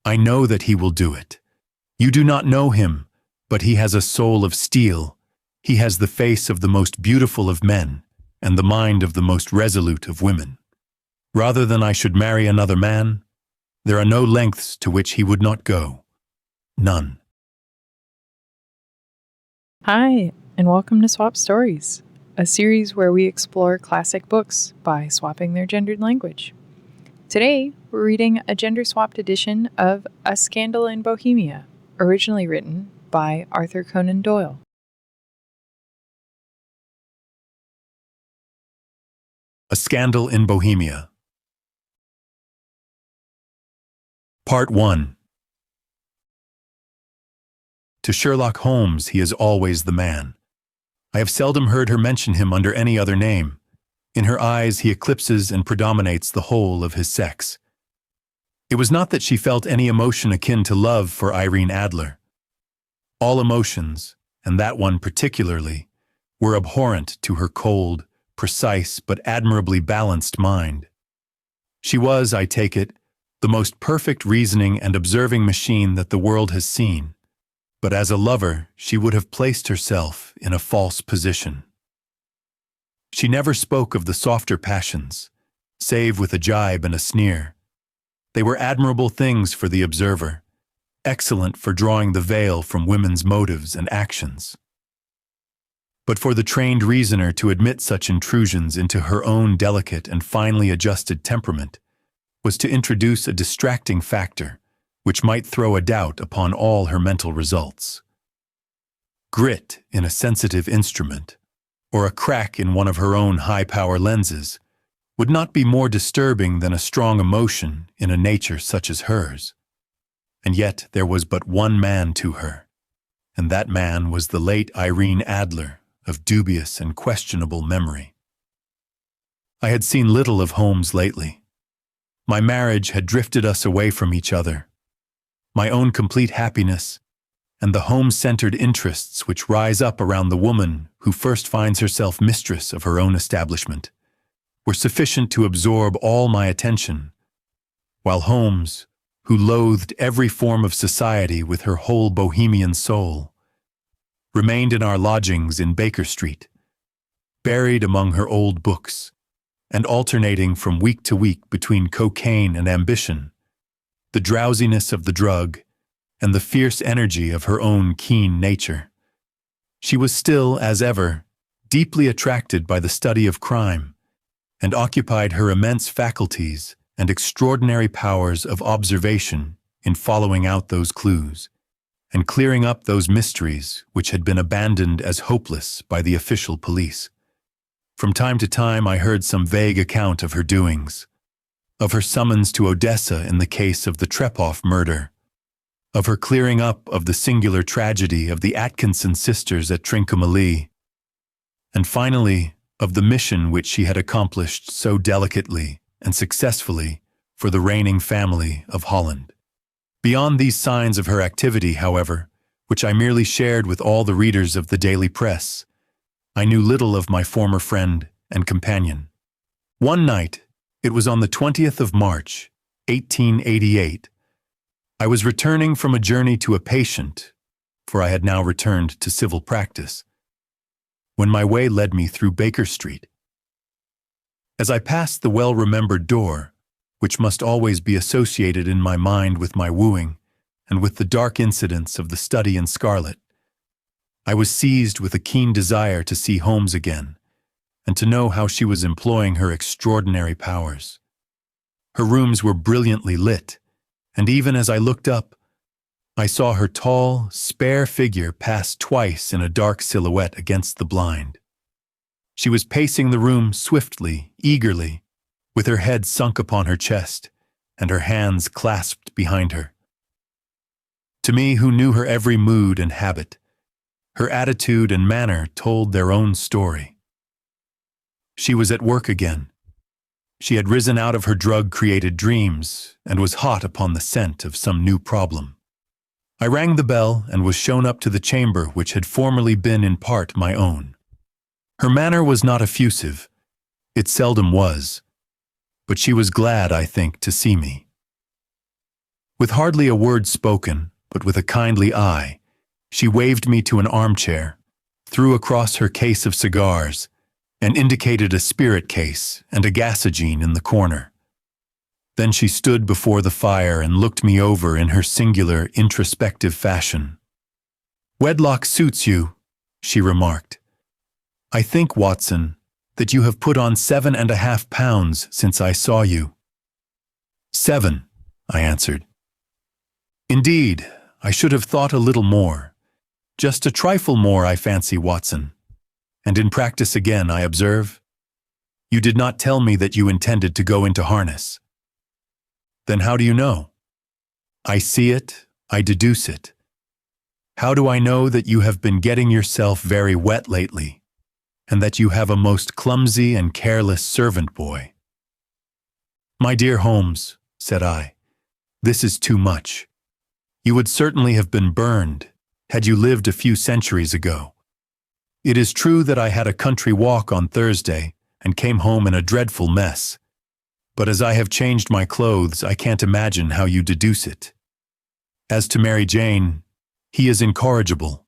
I know that he will do it. You do not know him, but he has a soul of steel. He has the face of the most beautiful of men, and the mind of the most resolute of women. Rather than I should marry another man, there are no lengths to which he would not go. None. Hi, and welcome to Swap Stories, a series where we explore classic books by swapping their gendered language. Today, we're reading a gender-swapped edition of A Scandal in Bohemia, originally written by Arthur Conan Doyle. A Scandal in Bohemia. Part 1. To Sherlock Holmes he is always the man. I have seldom heard her mention him under any other name. In her eyes he eclipses and predominates the whole of his sex. It was not that she felt any emotion akin to love for Irene Adler. All emotions, and that one particularly, were abhorrent to her cold, precise but admirably balanced mind. She was, I take it, the most perfect reasoning and observing machine that the world has seen, but as a lover she would have placed herself in a false position. She never spoke of the softer passions, save with a jibe and a sneer. They were admirable things for the observer, excellent for drawing the veil from women's motives and actions. But for the trained reasoner to admit such intrusions into her own delicate and finely adjusted temperament was to introduce a distracting factor which might throw a doubt upon all her mental results. Grit in a sensitive instrument, or a crack in one of her own high-power lenses, would not be more disturbing than a strong emotion in a nature such as hers. And yet there was but one man to her, and that man was the late Irene Adler, of dubious and questionable memory. I had seen little of Holmes lately. My marriage had drifted us away from each other. My own complete happiness, and the home-centered interests which rise up around the woman who first finds herself mistress of her own establishment, were sufficient to absorb all my attention, while Holmes, who loathed every form of society with her whole Bohemian soul, remained in our lodgings in Baker Street, buried among her old books, and alternating from week to week between cocaine and ambition, the drowsiness of the drug, and the fierce energy of her own keen nature. She was still, as ever, deeply attracted by the study of crime, and occupied her immense faculties and extraordinary powers of observation in following out those clues, and clearing up those mysteries which had been abandoned as hopeless by the official police. From time to time I heard some vague account of her doings, of her summons to Odessa in the case of the Trepoff murder, of her clearing up of the singular tragedy of the Atkinson sisters at Trincomalee, and finally of the mission which she had accomplished so delicately and successfully for the reigning family of Holland. Beyond these signs of her activity, however, which I merely shared with all the readers of the daily press, I knew little of my former friend and companion. One night, it was on the 20th of March, 1888, I was returning from a journey to a patient, for I had now returned to civil practice, when my way led me through Baker Street. As I passed the well-remembered door, which must always be associated in my mind with my wooing and with the dark incidents of the study in scarlet, I was seized with a keen desire to see Holmes again, and to know how she was employing her extraordinary powers. Her rooms were brilliantly lit, and even as I looked up, I saw her tall, spare figure pass twice in a dark silhouette against the blind. She was pacing the room swiftly, eagerly, with her head sunk upon her chest, and her hands clasped behind her. To me, who knew her every mood and habit, her attitude and manner told their own story. She was at work again. She had risen out of her drug-created dreams and was hot upon the scent of some new problem. I rang the bell and was shown up to the chamber which had formerly been in part my own. Her manner was not effusive. It seldom was. But she was glad, I think, to see me. With hardly a word spoken, but with a kindly eye, she waved me to an armchair, threw across her case of cigars, and indicated a spirit case and a gasogene in the corner. Then she stood before the fire and looked me over in her singular, introspective fashion. "Wedlock suits you," she remarked. "I think, Watson, that you have put on 7.5 pounds since I saw you." "7," I answered. "Indeed, I should have thought a little more. Just a trifle more, I fancy, Watson. And in practice again, I observe. You did not tell me that you intended to go into harness." "Then how do you know?" "I see it, I deduce it. How do I know that you have been getting yourself very wet lately, and that you have a most clumsy and careless servant boy?" "My dear Holmes," said I, "this is too much. You would certainly have been burned had you lived a few centuries ago. It is true that I had a country walk on Thursday and came home in a dreadful mess. But as I have changed my clothes, I can't imagine how you deduce it. As to Mary Jane, he is incorrigible,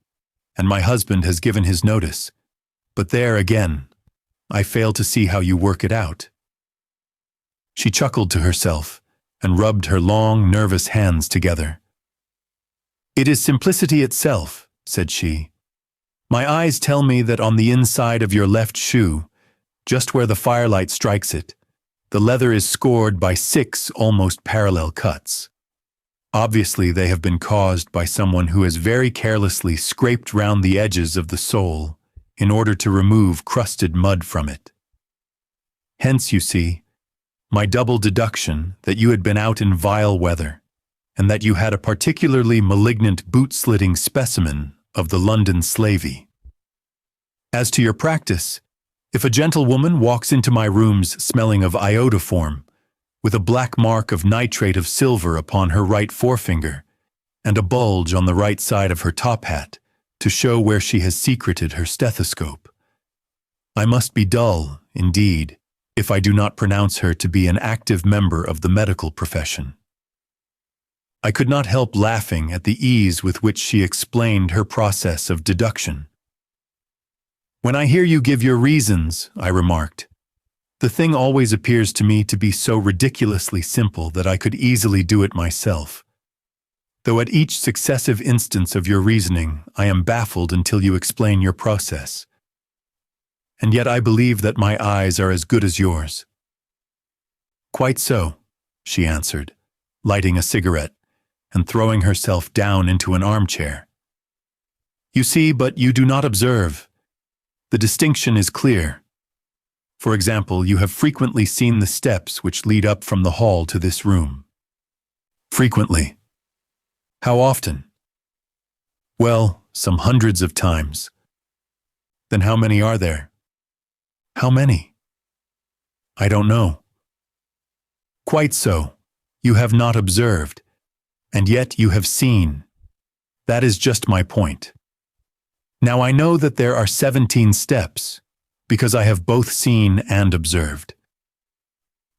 and my husband has given his notice. But there again, I fail to see how you work it out." She chuckled to herself and rubbed her long, nervous hands together. "It is simplicity itself," said she. "My eyes tell me that on the inside of your left shoe, just where the firelight strikes it, the leather is scored by 6 almost parallel cuts. Obviously, they have been caused by someone who has very carelessly scraped round the edges of the sole in order to remove crusted mud from it. Hence, you see, my double deduction that you had been out in vile weather, and that you had a particularly malignant boot-slitting specimen of the London slavey. As to your practice, if a gentlewoman walks into my rooms smelling of iodoform, with a black mark of nitrate of silver upon her right forefinger, and a bulge on the right side of her top hat, to show where she has secreted her stethoscope, I must be dull, indeed, if I do not pronounce her to be an active member of the medical profession." I could not help laughing at the ease with which she explained her process of deduction. "When I hear you give your reasons," I remarked, "the thing always appears to me to be so ridiculously simple that I could easily do it myself. Though at each successive instance of your reasoning, I am baffled until you explain your process. And yet I believe that my eyes are as good as yours." "Quite so," she answered, lighting a cigarette and throwing herself down into an armchair. "You see, but you do not observe. The distinction is clear. For example, you have frequently seen the steps which lead up from the hall to this room." "Frequently." "How often?" "Well, some hundreds of times." "Then how many are there?" "How many?" "I don't know." "Quite so. You have not observed, and yet you have seen. That is just my point. Now I know that there are 17 steps, because I have both seen and observed.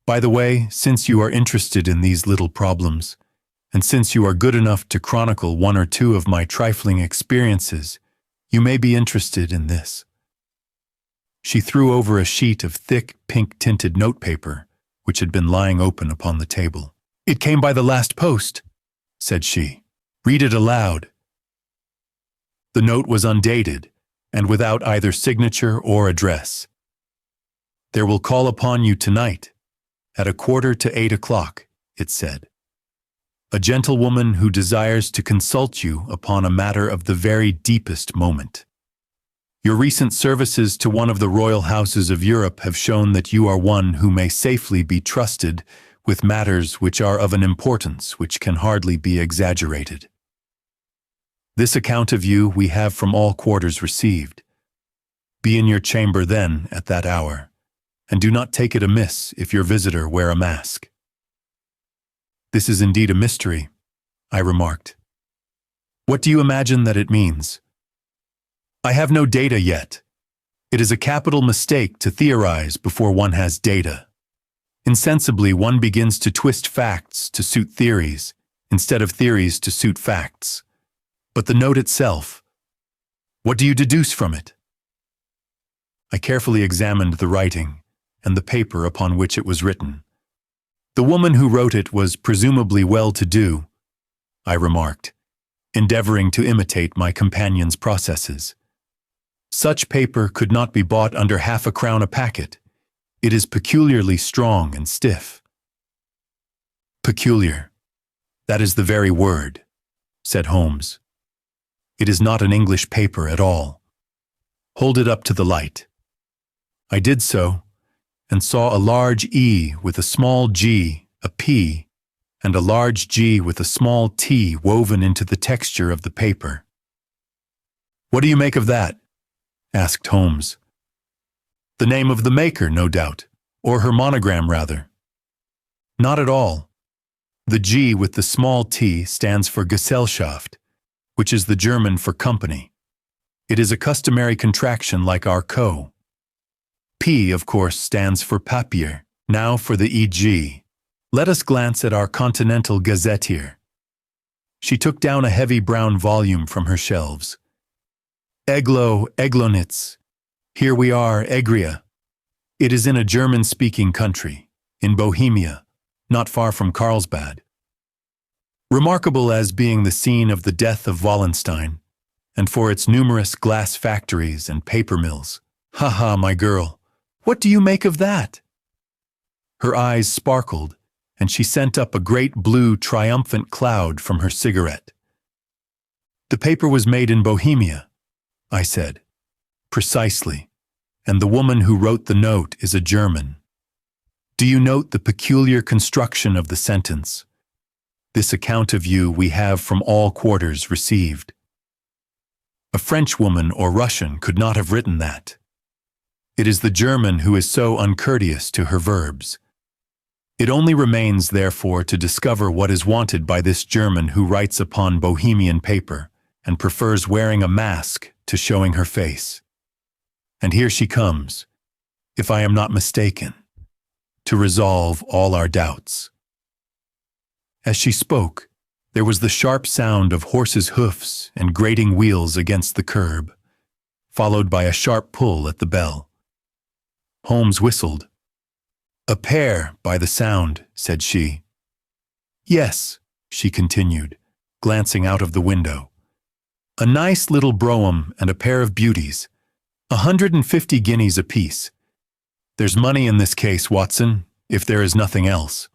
By the way, since you are interested in these little problems, and since you are good enough to chronicle 1 or 2 of my trifling experiences, you may be interested in this." She threw over a sheet of thick, pink-tinted notepaper, which had been lying open upon the table. "It came by the last post," said she. "Read it aloud." The note was undated, and without either signature or address. "There will call upon you tonight, at 7:45 o'clock, it said. "A gentlewoman who desires to consult you upon a matter of the very deepest moment. Your recent services to one of the royal houses of Europe have shown that you are one who may safely be trusted with matters which are of an importance which can hardly be exaggerated. This account of you we have from all quarters received. Be in your chamber then at that hour, and do not take it amiss if your visitor wear a mask." "This is indeed a mystery," I remarked. "What do you imagine that it means?" "I have no data yet. It is a capital mistake to theorize before one has data. Insensibly, one begins to twist facts to suit theories, instead of theories to suit facts. But the note itself, what do you deduce from it? I carefully examined the writing and the paper upon which it was written. The woman who wrote it was presumably well-to-do, I remarked, endeavoring to imitate my companion's processes. Such paper could not be bought under £0.50 a packet. It is peculiarly strong and stiff. Peculiar. That is the very word, said Holmes. It is not an English paper at all. Hold it up to the light. I did so, and saw a large E with a small g, a P, and a large G with a small t woven into the texture of the paper. What do you make of that? Asked Holmes. The name of the maker, no doubt, or her monogram, rather. Not at all. The G with the small t stands for Gesellschaft, which is the German for company. It is a customary contraction like our co. P, of course, stands for Papier. Now for the EG. Let us glance at our Continental Gazetteer. She took down a heavy brown volume from her shelves. Eglonitz. Here we are, Egria. It is in a German-speaking country, in Bohemia, not far from Carlsbad. Remarkable as being the scene of the death of Wallenstein, and for its numerous glass factories and paper mills. Ha ha, my girl, what do you make of that? Her eyes sparkled, and she sent up a great blue triumphant cloud from her cigarette. The paper was made in Bohemia, I said. Precisely, and the woman who wrote the note is a German. Do you note the peculiar construction of the sentence? This account of you we have from all quarters received. A Frenchwoman or Russian could not have written that. It is the German who is so uncourteous to her verbs. It only remains, therefore, to discover what is wanted by this German who writes upon Bohemian paper and prefers wearing a mask to showing her face. And here she comes, if I am not mistaken, to resolve all our doubts. As she spoke, there was the sharp sound of horses' hoofs and grating wheels against the curb, followed by a sharp pull at the bell. Holmes whistled. A pair, by the sound, said she. Yes, she continued, glancing out of the window. A nice little brougham and a pair of beauties, 150 guineas apiece. There's money in this case, Watson, if there is nothing else.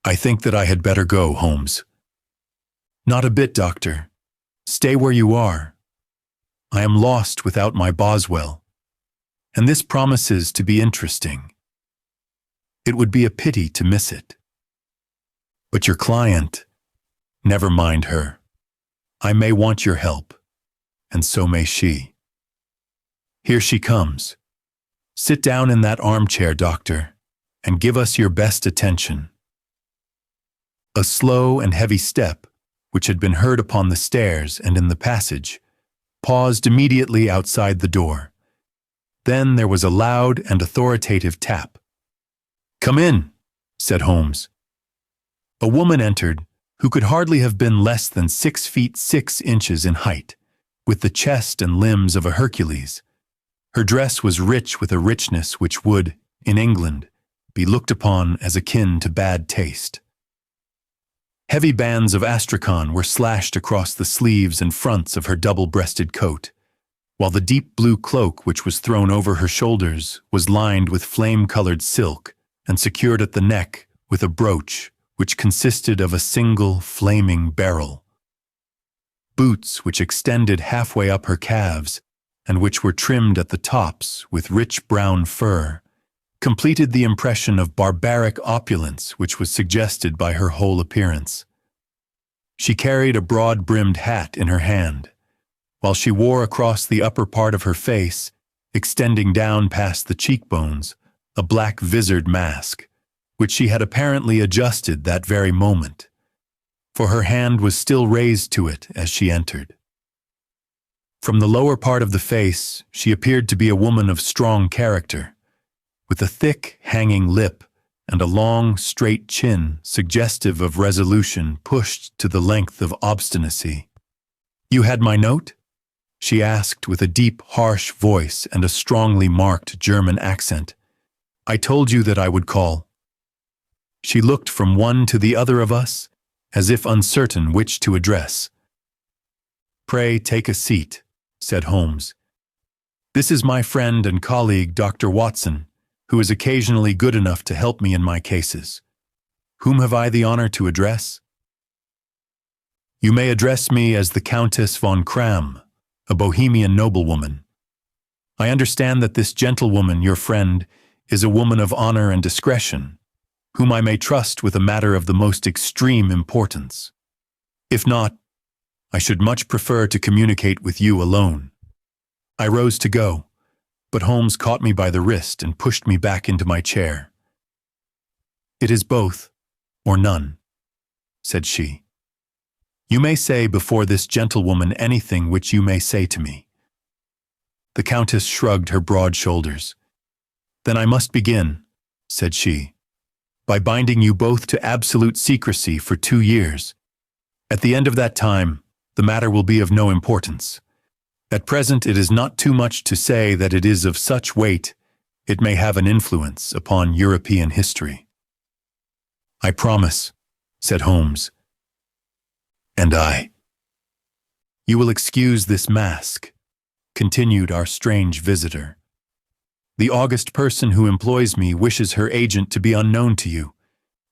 I think that I had better go, Holmes. Not a bit, Doctor. Stay where you are. I am lost without my Boswell, and this promises to be interesting. It would be a pity to miss it. But your client, never mind her. I may want your help, and so may she. Here she comes. Sit down in that armchair, Doctor, and give us your best attention. A slow and heavy step, which had been heard upon the stairs and in the passage, paused immediately outside the door. Then there was a loud and authoritative tap. Come in, said Holmes. A woman entered, who could hardly have been less than 6 feet 6 inches in height, with the chest and limbs of a Hercules. Her dress was rich with a richness which would, in England, be looked upon as akin to bad taste. Heavy bands of astrakhan were slashed across the sleeves and fronts of her double-breasted coat, while the deep blue cloak which was thrown over her shoulders was lined with flame-colored silk and secured at the neck with a brooch which consisted of a single flaming beryl. Boots which extended halfway up her calves and which were trimmed at the tops with rich brown fur completed the impression of barbaric opulence which was suggested by her whole appearance. She carried a broad-brimmed hat in her hand, while she wore across the upper part of her face, extending down past the cheekbones, a black visored mask, which she had apparently adjusted that very moment, for her hand was still raised to it as she entered. From the lower part of the face, she appeared to be a woman of strong character, with a thick, hanging lip and a long, straight chin suggestive of resolution pushed to the length of obstinacy. "You had my note?" she asked with a deep, harsh voice and a strongly marked German accent. "I told you that I would call." She looked from one to the other of us, as if uncertain which to address. "Pray take a seat," said Holmes. "This is my friend and colleague, Dr. Watson, who is occasionally good enough to help me in my cases. Whom have I the honor to address?" "You may address me as the Countess von Kram, a Bohemian noblewoman. I understand that this gentlewoman, your friend, is a woman of honor and discretion, whom I may trust with a matter of the most extreme importance. If not, I should much prefer to communicate with you alone." I rose to go, but Holmes caught me by the wrist and pushed me back into my chair. "It is both, or none," said she. "You may say before this gentlewoman anything which you may say to me." The Countess shrugged her broad shoulders. "Then I must begin," said she, "by binding you both to absolute secrecy for 2 years. At the end of that time, the matter will be of no importance. At present, it is not too much to say that it is of such weight it may have an influence upon European history." "I promise," said Holmes. "And I." "You will excuse this mask," continued our strange visitor. "The august person who employs me wishes her agent to be unknown to you,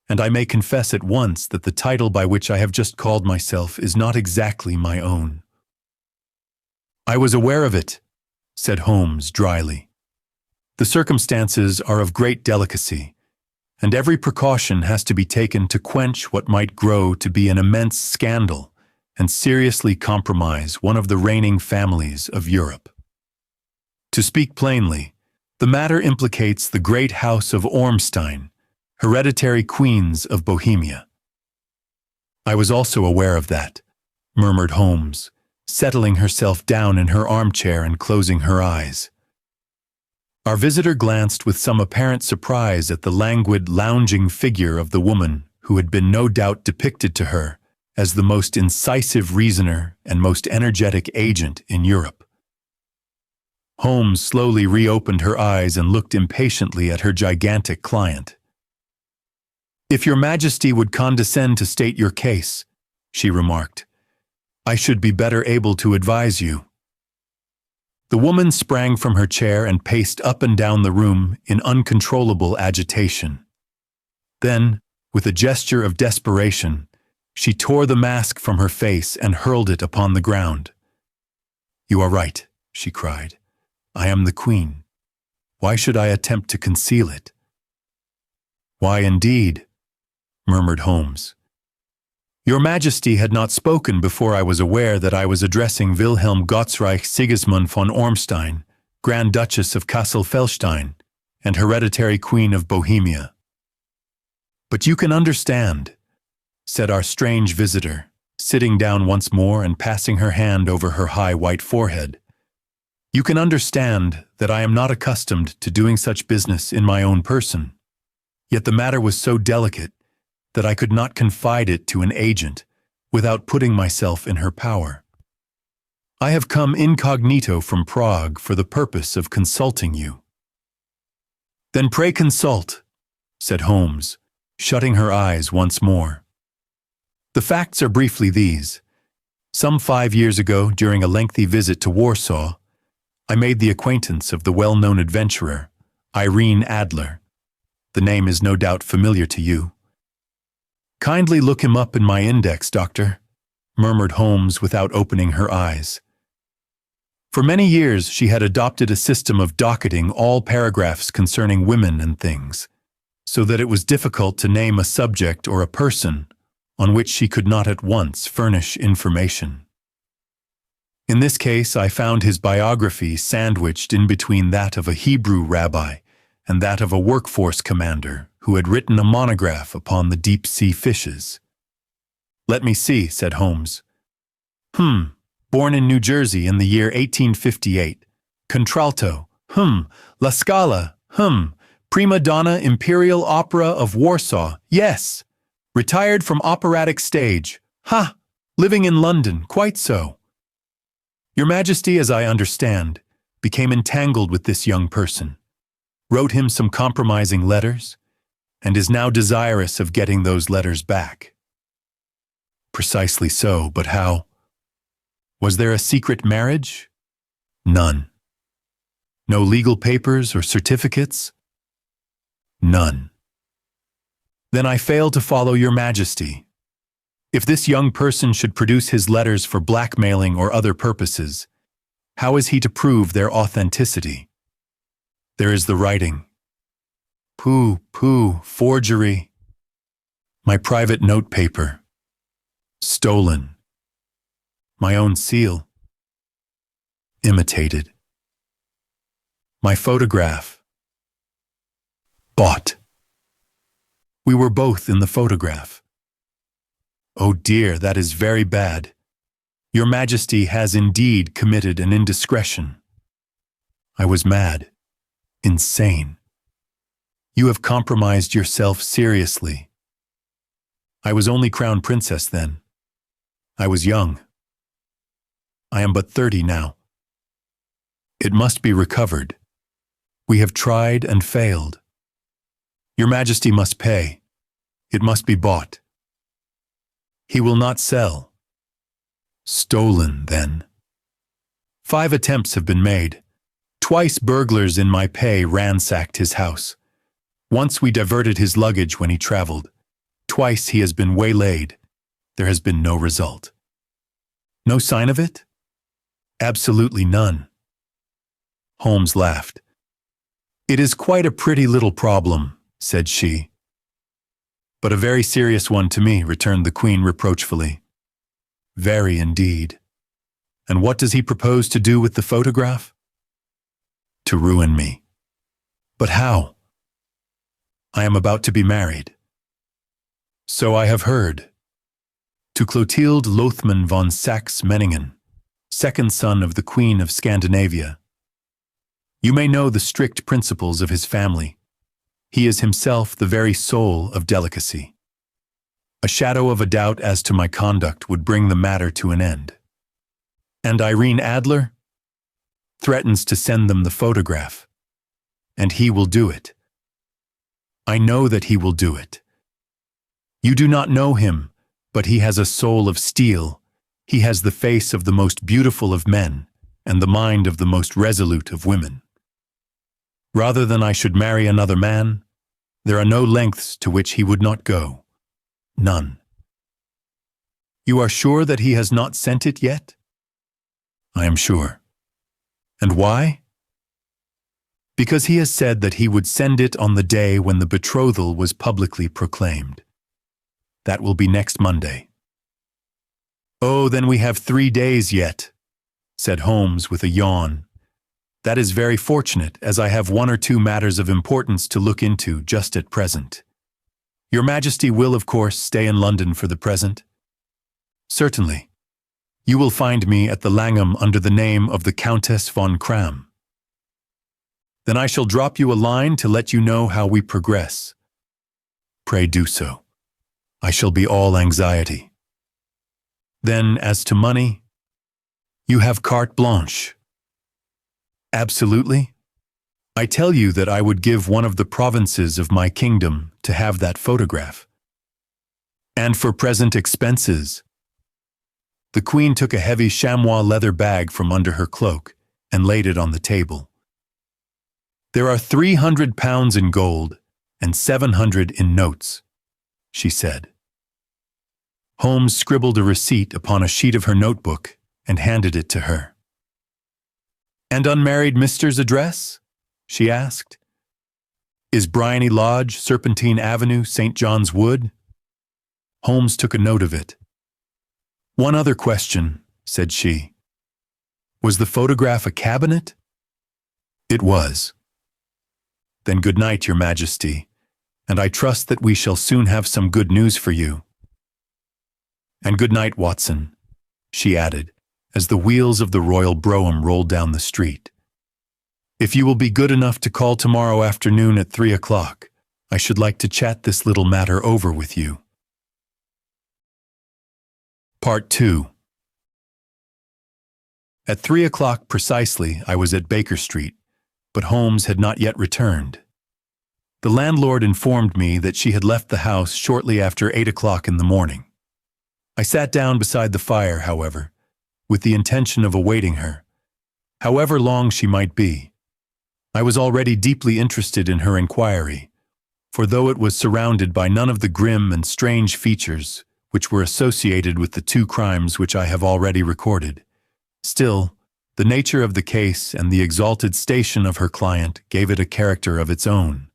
and I may confess at once that the title by which I have just called myself is not exactly my own." "I was aware of it," said Holmes dryly. "The circumstances are of great delicacy, and every precaution has to be taken to quench what might grow to be an immense scandal and seriously compromise one of the reigning families of Europe. To speak plainly, the matter implicates the great house of Ormstein, hereditary queens of Bohemia." "I was also aware of that," murmured Holmes, settling herself down in her armchair and closing her eyes. Our visitor glanced with some apparent surprise at the languid, lounging figure of the woman who had been no doubt depicted to her as the most incisive reasoner and most energetic agent in Europe. Holmes slowly reopened her eyes and looked impatiently at her gigantic client. "If your Majesty would condescend to state your case," she remarked, "I should be better able to advise you." The woman sprang from her chair and paced up and down the room in uncontrollable agitation. Then, with a gesture of desperation, she tore the mask from her face and hurled it upon the ground. "You are right," she cried. "I am the Queen. Why should I attempt to conceal it?" "Why indeed?" murmured Holmes. "Your Majesty had not spoken before I was aware that I was addressing Wilhelm Gottsreich Sigismund von Ormstein, Grand Duchess of Kassel-Felstein, and hereditary Queen of Bohemia." "But you can understand," said our strange visitor, sitting down once more and passing her hand over her high white forehead. "You can understand that I am not accustomed to doing such business in my own person. Yet the matter was so delicate that I could not confide it to an agent without putting myself in her power. I have come incognito from Prague for the purpose of consulting you." "Then pray consult," said Holmes, shutting her eyes once more. "The facts are briefly these. Some 5 years ago, during a lengthy visit to Warsaw, I made the acquaintance of the well-known adventurer, Irene Adler. The name is no doubt familiar to you." "Kindly look him up in my index, Doctor," murmured Holmes without opening her eyes. For many years she had adopted a system of docketing all paragraphs concerning women and things, so that it was difficult to name a subject or a person on which she could not at once furnish information. In this case, I found his biography sandwiched in between that of a Hebrew rabbi and that of a workforce commander who had written a monograph upon the deep-sea fishes. "Let me see," said Holmes. Born in New Jersey in the year 1858. Contralto. La Scala. Prima donna Imperial Opera of Warsaw, yes. Retired from operatic stage. Ha! Living in London, quite so. Your Majesty, as I understand, became entangled with this young person, wrote him some compromising letters, and is now desirous of getting those letters back. Precisely so, but how? Was there a secret marriage? None. No legal papers or certificates? None. Then I fail to follow your Majesty. If this young person should produce his letters for blackmailing or other purposes, how is he to prove their authenticity? There is the writing. Pooh, pooh, forgery. My private notepaper. Stolen. My own seal. Imitated. My photograph. Bought. We were both in the photograph. Oh dear, that is very bad. Your Majesty has indeed committed an indiscretion. I was mad. Insane. You have compromised yourself seriously. I was only Crown Princess then. I was young. I am but 30 now. It must be recovered. We have tried and failed. Your Majesty must pay. It must be bought. He will not sell. Stolen, then. 5 attempts have been made. Twice burglars in my pay ransacked his house. Once we diverted his luggage when he traveled. Twice he has been waylaid. There has been no result. No sign of it? Absolutely none. Holmes laughed. It is quite a pretty little problem, said she. But a very serious one to me, returned the Queen reproachfully. Very indeed. And what does he propose to do with the photograph? To ruin me. But how? I am about to be married. So I have heard. To Clotilde Lothman von Saxe-Meiningen, second son of the Queen of Scandinavia. You may know the strict principles of his family. He is himself the very soul of delicacy. A shadow of a doubt as to my conduct would bring the matter to an end. And Irene Adler threatens to send them the photograph. And he will do it. I know that he will do it. You do not know him, but he has a soul of steel. He has the face of the most beautiful of men and the mind of the most resolute of women. Rather than I should marry another man, there are no lengths to which he would not go. None. You are sure that he has not sent it yet? I am sure. And why? Because he has said that he would send it on the day when the betrothal was publicly proclaimed. That will be next Monday. Oh, then we have 3 days yet, said Holmes with a yawn. That is very fortunate, as I have 1 or 2 matters of importance to look into just at present. Your Majesty will, of course, stay in London for the present? Certainly. You will find me at the Langham under the name of the Countess von Kram. Then I shall drop you a line to let you know how we progress. Pray do so. I shall be all anxiety. Then, as to money, you have carte blanche. Absolutely. I tell you that I would give one of the provinces of my kingdom to have that photograph. And for present expenses. The Queen took a heavy chamois leather bag from under her cloak and laid it on the table. There are 300 pounds in gold and 700 in notes, she said. Holmes scribbled a receipt upon a sheet of her notebook and handed it to her. And unmarried Mister's address? She asked. Is Bryony Lodge, Serpentine Avenue, St. John's Wood? Holmes took a note of it. One other question, said she. Was the photograph a cabinet? It was. Then good night, Your Majesty, and I trust that we shall soon have some good news for you. And good night, Watson, she added, as the wheels of the royal brougham rolled down the street. If you will be good enough to call tomorrow afternoon at 3 o'clock, I should like to chat this little matter over with you. Part 2. At 3 o'clock precisely, I was at Baker Street, but Holmes had not yet returned. The landlord informed me that she had left the house shortly after 8 o'clock in the morning. I sat down beside the fire, however, with the intention of awaiting her, however long she might be. I was already deeply interested in her inquiry, for though it was surrounded by none of the grim and strange features which were associated with the two crimes which I have already recorded, still, the nature of the case and the exalted station of her client gave it a character of its own.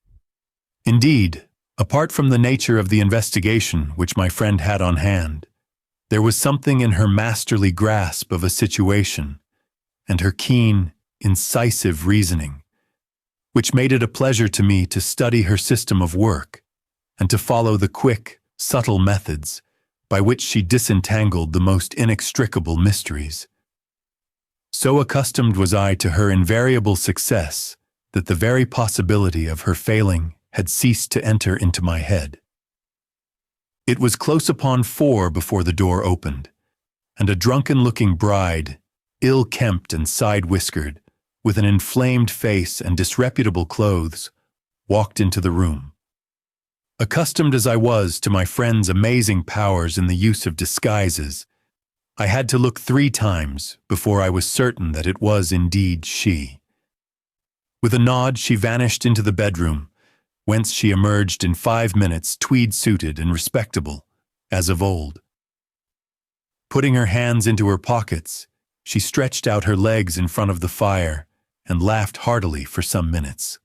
Indeed, apart from the nature of the investigation which my friend had on hand, there was something in her masterly grasp of a situation and her keen, incisive reasoning, which made it a pleasure to me to study her system of work and to follow the quick, subtle methods by which she disentangled the most inextricable mysteries. So accustomed was I to her invariable success that the very possibility of her failing had ceased to enter into my head. It was close upon 4 before the door opened, and a drunken-looking bride, ill-kempt and side-whiskered, with an inflamed face and disreputable clothes, walked into the room. Accustomed as I was to my friend's amazing powers in the use of disguises, I had to look 3 times before I was certain that it was indeed she. With a nod, she vanished into the bedroom, whence she emerged in 5 minutes tweed-suited and respectable, as of old. Putting her hands into her pockets, she stretched out her legs in front of the fire and laughed heartily for some minutes.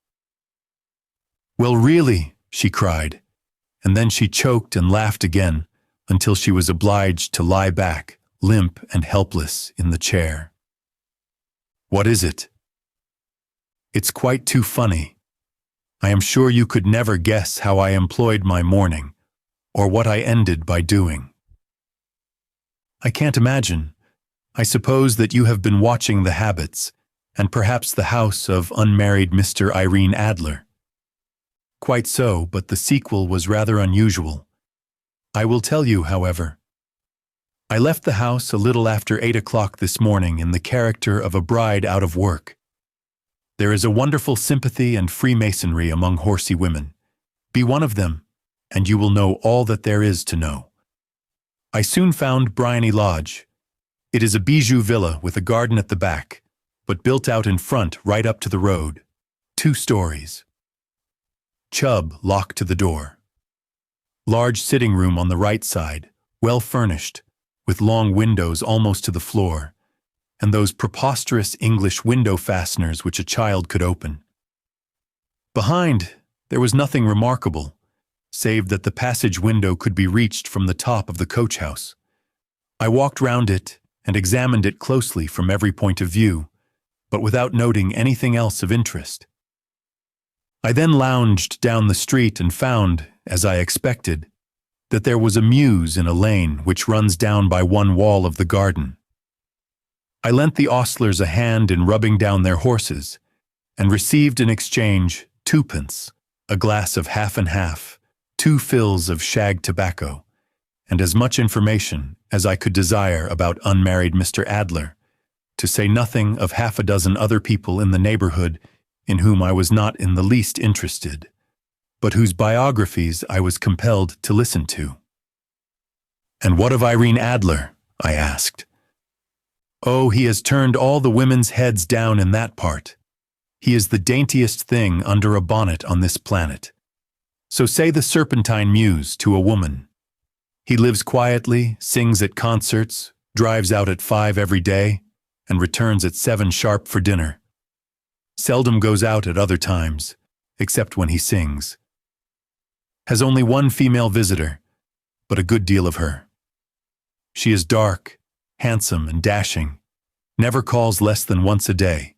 "Well, really," she cried, and then she choked and laughed again until she was obliged to lie back, limp and helpless, in the chair. "What is it?" "It's quite too funny. I am sure you could never guess how I employed my morning, or what I ended by doing." "I can't imagine. I suppose that you have been watching the habits, and perhaps the house of unmarried Mr. Irene Adler." "Quite so, but the sequel was rather unusual. I will tell you, however. I left the house a little after 8 o'clock this morning in the character of a bride out of work. There is a wonderful sympathy and freemasonry among horsey women. Be one of them, and you will know all that there is to know. I soon found Bryony Lodge. It is a bijou villa with a garden at the back, but built out in front right up to the road, 2 stories. Chubb locked to the door. Large sitting room on the right side, well furnished, with long windows almost to the floor, and those preposterous English window fasteners which a child could open. Behind, there was nothing remarkable, save that the passage window could be reached from the top of the coach house. I walked round it and examined it closely from every point of view, but without noting anything else of interest. I then lounged down the street and found, as I expected, that there was a mews in a lane which runs down by one wall of the garden. I lent the ostlers a hand in rubbing down their horses, and received in exchange 2 pence, a glass of half and half, 2 fills of shag tobacco, and as much information as I could desire about unmarried Mr. Adler, to say nothing of 6 other people in the neighborhood in whom I was not in the least interested, but whose biographies I was compelled to listen to. "And what of Irene Adler?" I asked. "Oh, he has turned all the women's heads down in that part. He is the daintiest thing under a bonnet on this planet. So say the Serpentine Mews to a woman. He lives quietly, sings at concerts, drives out at 5 every day, and returns at 7 sharp for dinner. Seldom goes out at other times, except when he sings. Has only 1 female visitor, but a good deal of her. She is dark, handsome, and dashing, never calls less than once a day,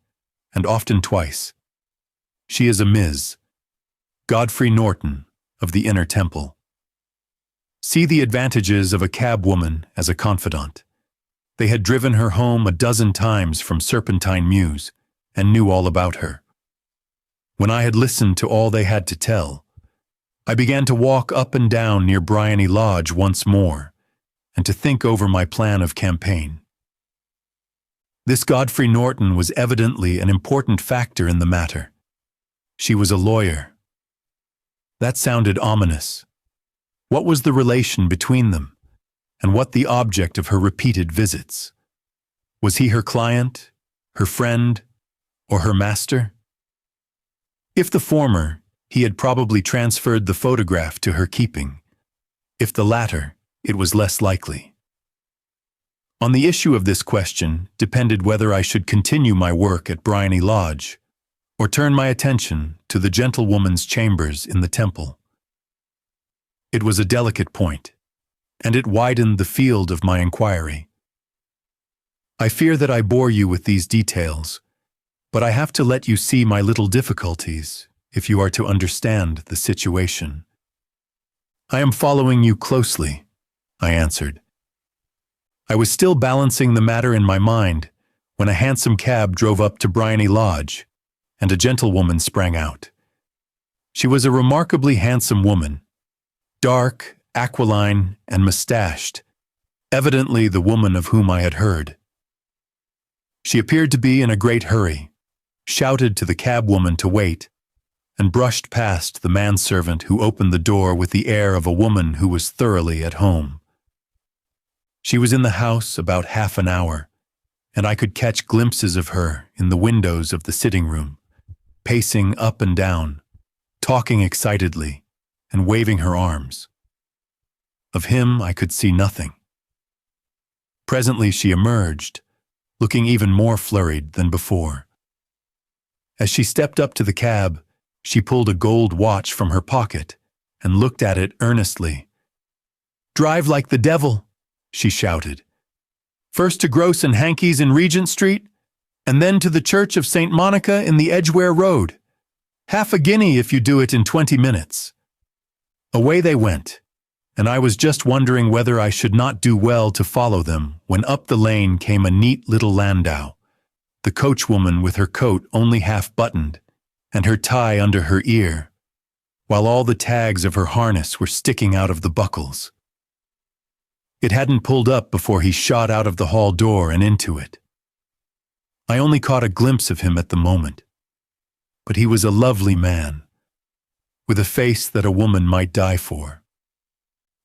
and often twice. She is a Ms. Godfrey Norton of the Inner Temple. See the advantages of a cab woman as a confidant. They had driven her home 12 times from Serpentine Mews, and knew all about her. When I had listened to all they had to tell, I began to walk up and down near Bryony Lodge once more, and to think over my plan of campaign. This Godfrey Norton was evidently an important factor in the matter. She was a lawyer. That sounded ominous. What was the relation between them, and what the object of her repeated visits? Was he her client, her friend, or her master? If the former, he had probably transferred the photograph to her keeping. If the latter, it was less likely. On the issue of this question depended whether I should continue my work at Bryony Lodge or turn my attention to the gentlewoman's chambers in the temple. It was a delicate point, and it widened the field of my inquiry. I fear that I bore you with these details, but I have to let you see my little difficulties if you are to understand the situation. I am following you closely, I answered. I was still balancing the matter in my mind when a handsome cab drove up to Bryony Lodge, and a gentlewoman sprang out. She was a remarkably handsome woman, dark, aquiline, and mustached, evidently the woman of whom I had heard. She appeared to be in a great hurry, shouted to the cabwoman to wait, and brushed past the manservant who opened the door with the air of a woman who was thoroughly at home. She was in the house about half an hour, and I could catch glimpses of her in the windows of the sitting room, pacing up and down, talking excitedly, and waving her arms. Of him I could see nothing. Presently she emerged, looking even more flurried than before. As she stepped up to the cab, she pulled a gold watch from her pocket and looked at it earnestly. "Drive like the devil," she shouted. "First to Gross and Hankey's in Regent Street, and then to the Church of St. Monica in the Edgware Road. Half a guinea if you do it in 20 minutes. Away they went, and I was just wondering whether I should not do well to follow them when up the lane came a neat little landau, the coachwoman with her coat only half buttoned and her tie under her ear, while all the tags of her harness were sticking out of the buckles. It hadn't pulled up before he shot out of the hall door and into it. I only caught a glimpse of him at the moment, but he was a lovely man, with a face that a woman might die for.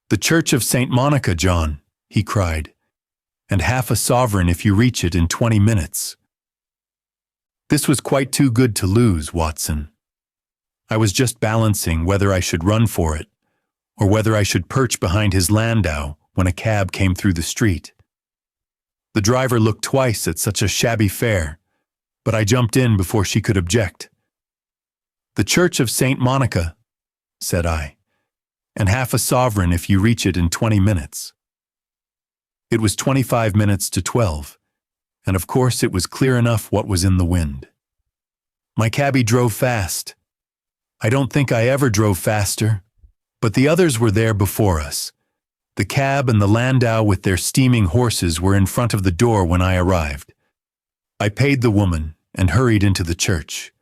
"The Church of St. Monica, John," he cried, "and half a sovereign if you reach it in 20 minutes. This was quite too good to lose, Watson. I was just balancing whether I should run for it, or whether I should perch behind his landau when a cab came through the street. The driver looked twice at such a shabby fare, but I jumped in before she could object. "The Church of St. Monica," said I, "and half a sovereign if you reach it in 20 minutes. It was 25 minutes to 12, and of course it was clear enough what was in the wind. My cabby drove fast. I don't think I ever drove faster, but the others were there before us. The cab and the landau with their steaming horses were in front of the door when I arrived. I paid the woman and hurried into the church.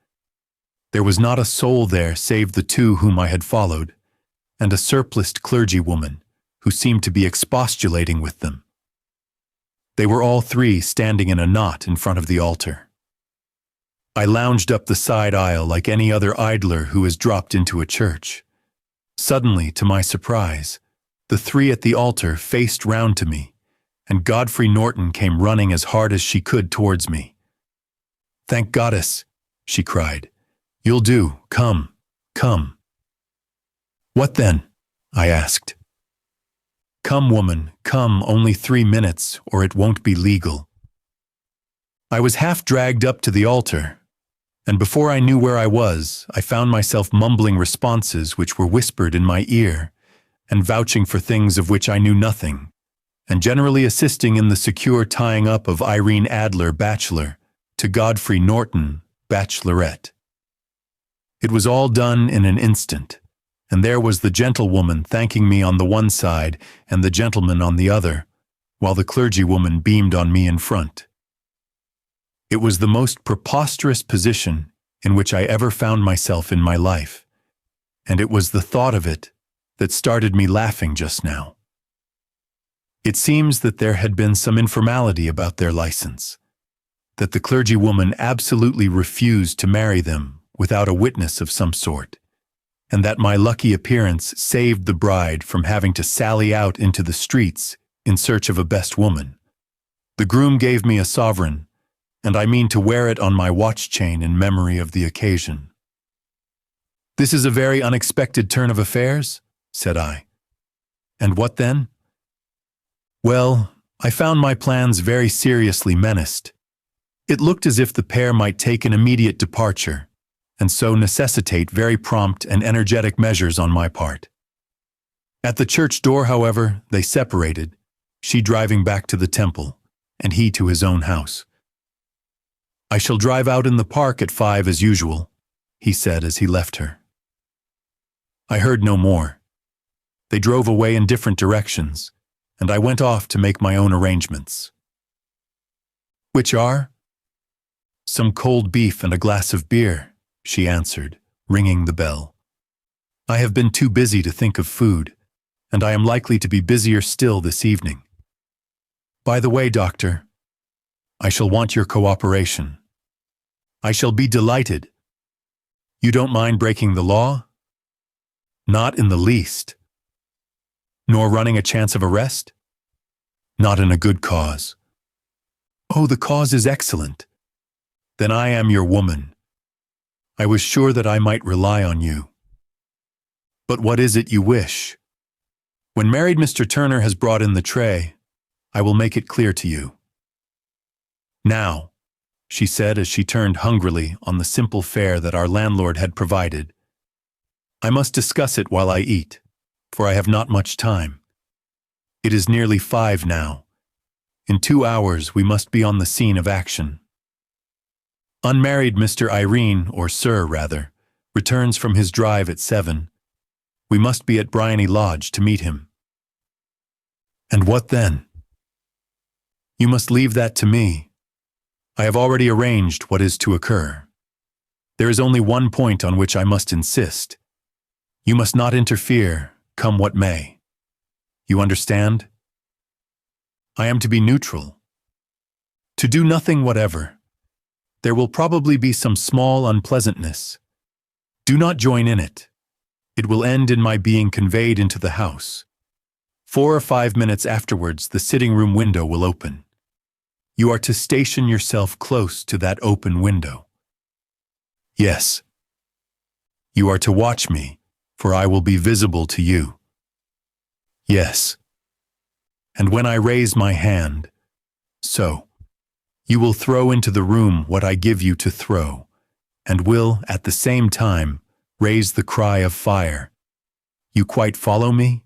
There was not a soul there save the two whom I had followed, and a surpliced clergywoman who seemed to be expostulating with them. They were all three standing in a knot in front of the altar. I lounged up the side aisle like any other idler who has dropped into a church. Suddenly, to my surprise, the three at the altar faced round to me, and Godfrey Norton came running as hard as she could towards me. "Thank Goddess," she cried. "You'll do. Come, come." "What then?" I asked. "Come, woman, come, only 3 minutes, or it won't be legal." I was half dragged up to the altar, and before I knew where I was, I found myself mumbling responses which were whispered in my ear, and vouching for things of which I knew nothing, and generally assisting in the secure tying up of Irene Adler, bachelor, to Godfrey Norton, bachelorette. It was all done in an instant, and there was the gentlewoman thanking me on the one side and the gentleman on the other, while the clergywoman beamed on me in front. It was the most preposterous position in which I ever found myself in my life, and it was the thought of it that started me laughing just now. It seems that there had been some informality about their license, that the clergywoman absolutely refused to marry them without a witness of some sort, and that my lucky appearance saved the bride from having to sally out into the streets in search of a best woman. The groom gave me a sovereign, and I mean to wear it on my watch chain in memory of the occasion. "This is a very unexpected turn of affairs," said I. "And what then?" "Well, I found my plans very seriously menaced. It looked as if the pair might take an immediate departure, and so necessitate very prompt and energetic measures on my part. At the church door, however, they separated, she driving back to the temple, and he to his own house. "I shall drive out in the park at 5 as usual," he said as he left her. I heard no more. They drove away in different directions, and I went off to make my own arrangements. "Which are?" "Some cold beef and a glass of beer," she answered, ringing the bell. "I have been too busy to think of food, and I am likely to be busier still this evening. By the way, Doctor, I shall want your cooperation." "I shall be delighted." "You don't mind breaking the law?" "Not in the least." "Nor running a chance of arrest?" "Not in a good cause." "Oh, the cause is excellent. Then I am your woman. I was sure that I might rely on you. But what is it you wish? When married Mr. Turner has brought in the tray, I will make it clear to you." "Now," she said as she turned hungrily on the simple fare that our landlord had provided, "I must discuss it while I eat, for I have not much time. It is nearly 5 now. In 2 hours we must be on the scene of action. Unmarried Mr. Irene, or Sir rather, returns from his drive at 7. We must be at Bryony Lodge to meet him." "And what then?" "You must leave that to me. I have already arranged what is to occur. There is only one point on which I must insist. You must not interfere, come what may. You understand? I am to be neutral. To do nothing whatever. There will probably be some small unpleasantness. Do not join in it. It will end in my being conveyed into the house. 4 or 5 minutes afterwards, the sitting-room window will open. You are to station yourself close to that open window. Yes. You are to watch me, for I will be visible to you. Yes. And when I raise my hand, so, you will throw into the room what I give you to throw, and will, at the same time, raise the cry of fire. You quite follow me?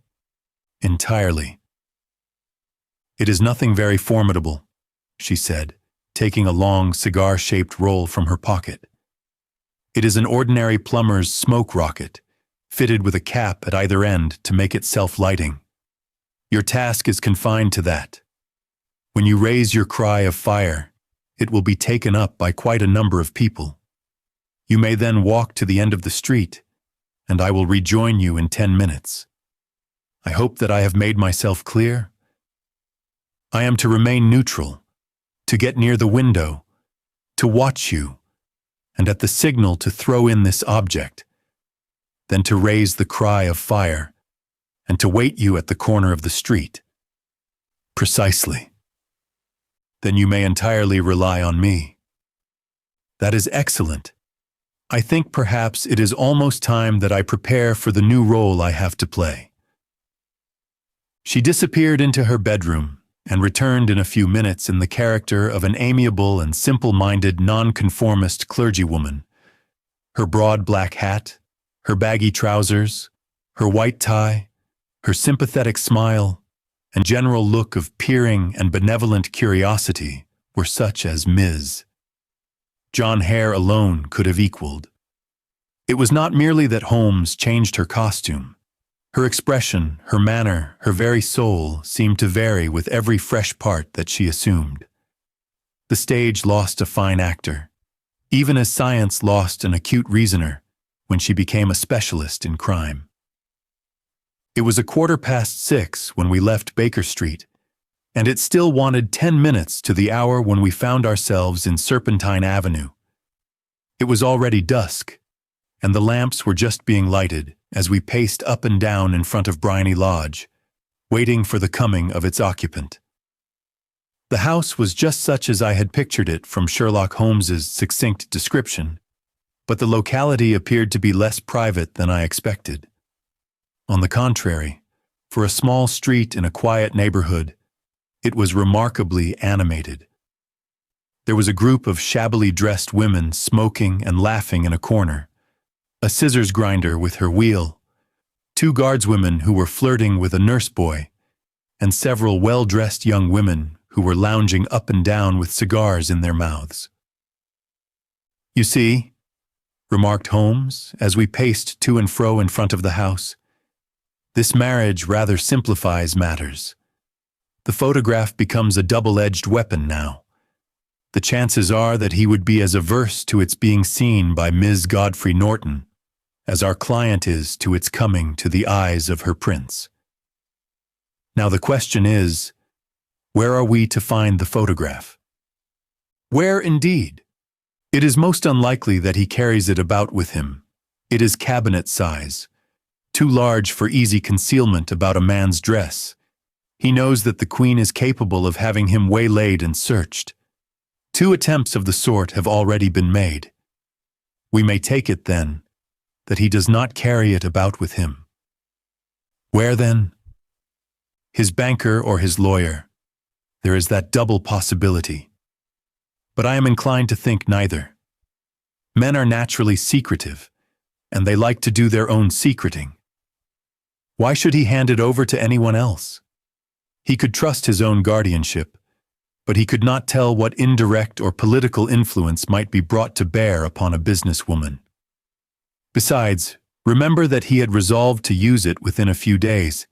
Entirely. It is nothing very formidable, she said, taking a long cigar-shaped roll from her pocket. It is an ordinary plumber's smoke rocket, fitted with a cap at either end to make it self-lighting. Your task is confined to that. When you raise your cry of fire, it will be taken up by quite a number of people. You may then walk to the end of the street, and I will rejoin you in 10 minutes. I hope that I have made myself clear. I am to remain neutral, to get near the window, to watch you, and at the signal to throw in this object, then to raise the cry of fire, and to wait you at the corner of the street. Precisely. Then you may entirely rely on me. That is excellent. I think perhaps it is almost time that I prepare for the new role I have to play. She disappeared into her bedroom and returned in a few minutes in the character of an amiable and simple-minded nonconformist clergywoman. Her broad black hat, her baggy trousers, her white tie, her sympathetic smile, and general look of peering and benevolent curiosity were such as Ms. John Hare alone could have equaled. It was not merely that Holmes changed her costume. Her expression, her manner, her very soul seemed to vary with every fresh part that she assumed. The stage lost a fine actor. even as science lost an acute reasoner when she became a specialist in crime. It was 6:15 when we left Baker Street, and it still wanted 10 minutes to the hour when we found ourselves in Serpentine Avenue. It was already dusk, and the lamps were just being lighted as we paced up and down in front of Bryony Lodge, waiting for the coming of its occupant. The house was just such as I had pictured it from Sherlock Holmes's succinct description, but the locality appeared to be less private than I expected. On the contrary, for a small street in a quiet neighborhood, it was remarkably animated. There was a group of shabbily dressed women smoking and laughing in a corner, a scissors grinder with her wheel, 2 guardswomen who were flirting with a nurse boy, and several well-dressed young women who were lounging up and down with cigars in their mouths. "You see," remarked Holmes as we paced to and fro in front of the house, "this marriage rather simplifies matters. The photograph becomes a double-edged weapon now. The chances are that he would be as averse to its being seen by Ms. Godfrey Norton as our client is to its coming to the eyes of her prince. Now the question is, where are we to find the photograph? Where indeed? It is most unlikely that he carries it about with him. It is cabinet size, too large for easy concealment about a man's dress. He knows that the Queen is capable of having him waylaid and searched. 2 attempts of the sort have already been made. We may take it, then, that he does not carry it about with him. Where, then? His banker or his lawyer. There is that double possibility. But I am inclined to think neither. Men are naturally secretive, and they like to do their own secreting. Why should he hand it over to anyone else? He could trust his own guardianship, but he could not tell what indirect or political influence might be brought to bear upon a businesswoman. Besides, remember that he had resolved to use it within a few days.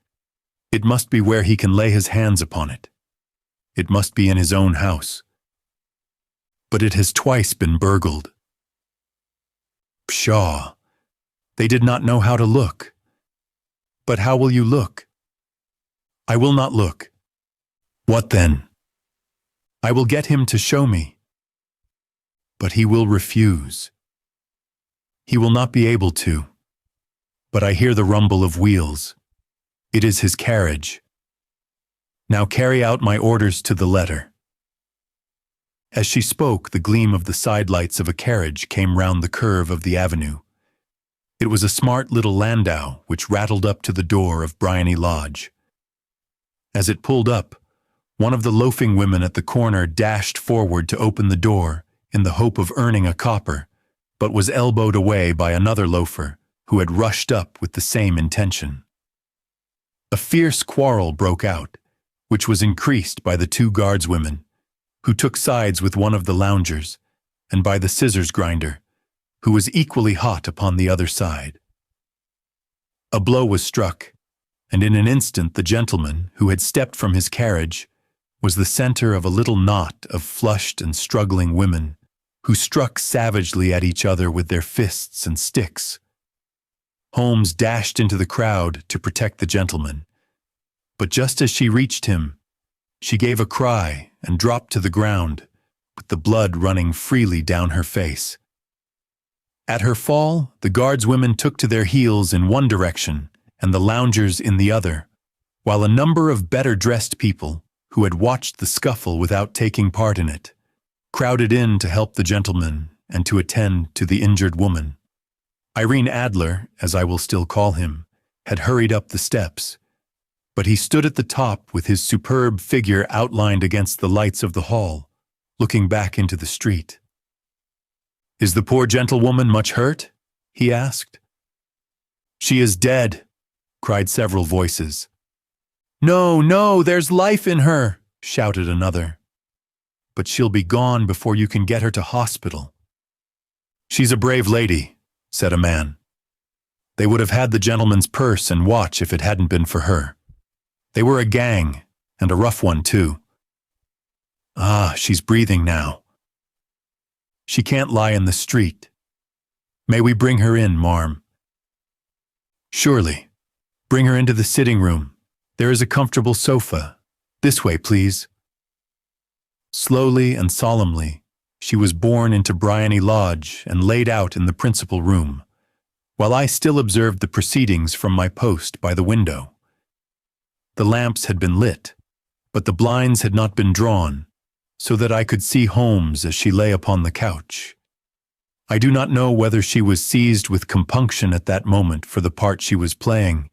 It must be where he can lay his hands upon it. It must be in his own house. But it has twice been burgled. Pshaw! They did not know how to look. But how will you look? I will not look. What then? I will get him to show me. But he will refuse. He will not be able to. But I hear the rumble of wheels. It is his carriage. Now carry out my orders to the letter." As she spoke, the gleam of the sidelights of a carriage came round the curve of the avenue. It was a smart little landau which rattled up to the door of Bryony Lodge. As it pulled up, one of the loafing women at the corner dashed forward to open the door in the hope of earning a copper, but was elbowed away by another loafer who had rushed up with the same intention. A fierce quarrel broke out, which was increased by the 2 guardswomen, who took sides with one of the loungers, and by the scissors grinder, who was equally hot upon the other side. A blow was struck, and in an instant the gentleman, who had stepped from his carriage, was the center of a little knot of flushed and struggling women, who struck savagely at each other with their fists and sticks. Holmes dashed into the crowd to protect the gentleman, but just as she reached him, she gave a cry and dropped to the ground, with the blood running freely down her face. At her fall, the guardswomen took to their heels in one direction and the loungers in the other, while a number of better-dressed people, who had watched the scuffle without taking part in it, crowded in to help the gentleman and to attend to the injured woman. Irene Adler, as I will still call him, had hurried up the steps, but he stood at the top with his superb figure outlined against the lights of the hall, looking back into the street. "Is the poor gentlewoman much hurt?" he asked. "She is dead," cried several voices. "No, no, there's life in her," shouted another. "But she'll be gone before you can get her to hospital." "She's a brave lady," said a man. "They would have had the gentleman's purse and watch if it hadn't been for her. They were a gang, and a rough one, too. Ah, she's breathing now." She can't lie in the street. May we bring her in, marm? Surely. Bring her into the sitting room. There is a comfortable sofa. This way, please. Slowly and solemnly, she was borne into Bryony Lodge and laid out in the principal room, while I still observed the proceedings from my post by the window. The lamps had been lit, but the blinds had not been drawn, so that I could see Holmes as she lay upon the couch. I do not know whether she was seized with compunction at that moment for the part she was playing,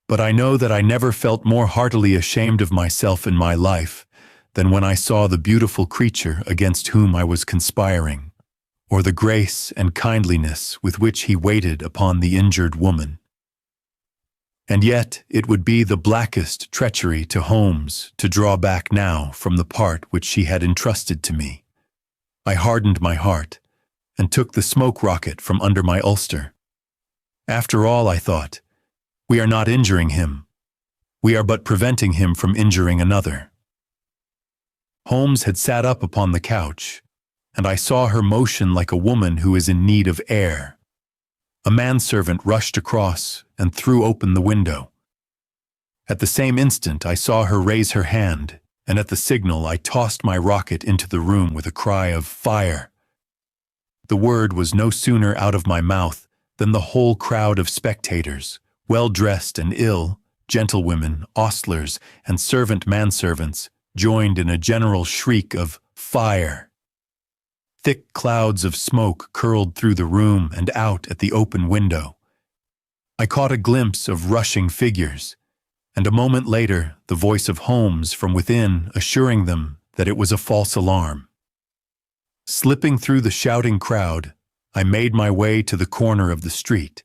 but I know that I never felt more heartily ashamed of myself in my life than when I saw the beautiful creature against whom I was conspiring, or the grace and kindliness with which he waited upon the injured woman. And yet it would be the blackest treachery to Holmes to draw back now from the part which she had entrusted to me. I hardened my heart, and took the smoke rocket from under my ulster. After all, I thought, we are not injuring him. We are but preventing him from injuring another. Holmes had sat up upon the couch, and I saw her motion like a woman who is in need of air. A manservant rushed across and threw open the window. At the same instant, I saw her raise her hand, and at the signal I tossed my rocket into the room with a cry of "Fire!" The word was no sooner out of my mouth than the whole crowd of spectators, well-dressed and ill, gentlewomen, ostlers, and servant manservants, joined in a general shriek of "Fire!" Thick clouds of smoke curled through the room and out at the open window. I caught a glimpse of rushing figures, and a moment later the voice of Holmes from within assuring them that it was a false alarm. Slipping through the shouting crowd, I made my way to the corner of the street,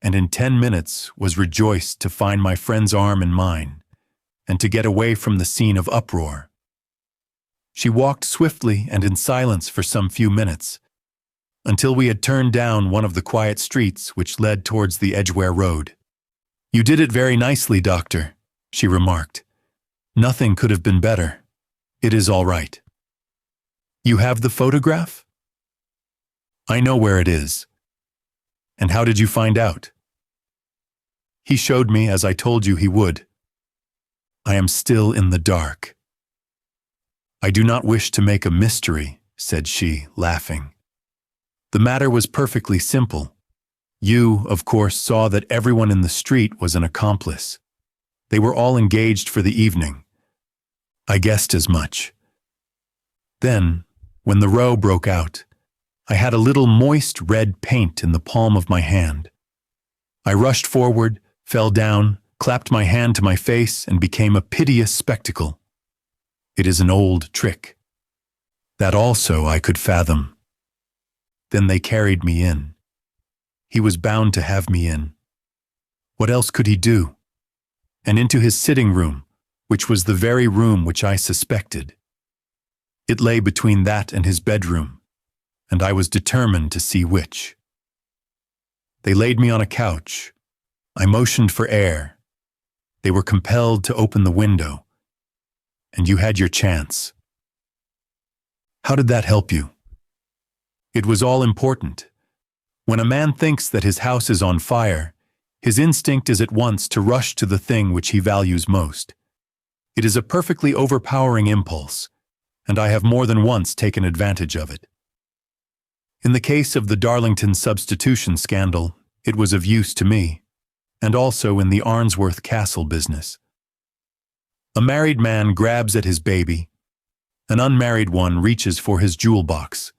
and in 10 minutes was rejoiced to find my friend's arm in mine, and to get away from the scene of uproar. She walked swiftly and in silence for some few minutes, until we had turned down one of the quiet streets which led towards the Edgware Road. "You did it very nicely, Doctor," she remarked. "Nothing could have been better. It is all right." "You have the photograph?" "I know where it is." "And how did you find out?" "He showed me as I told you he would." "I am still in the dark." "I do not wish to make a mystery," said she, laughing. "The matter was perfectly simple. You, of course, saw that everyone in the street was an accomplice. They were all engaged for the evening. I guessed as much. Then, when the row broke out, I had a little moist red paint in the palm of my hand. I rushed forward, fell down, clapped my hand to my face, and became a piteous spectacle. It is an old trick. That also I could fathom. Then they carried me in. He was bound to have me in. What else could he do? And into his sitting room, which was the very room which I suspected. It lay between that and his bedroom, and I was determined to see which. They laid me on a couch. I motioned for air. They were compelled to open the window. And you had your chance. How did that help you? It was all important. When a man thinks that his house is on fire, his instinct is at once to rush to the thing which he values most. It is a perfectly overpowering impulse, and I have more than once taken advantage of it. In the case of the Darlington substitution scandal, it was of use to me, and also in the Arnsworth Castle business. A married man grabs at his baby. An unmarried one reaches for his jewel box.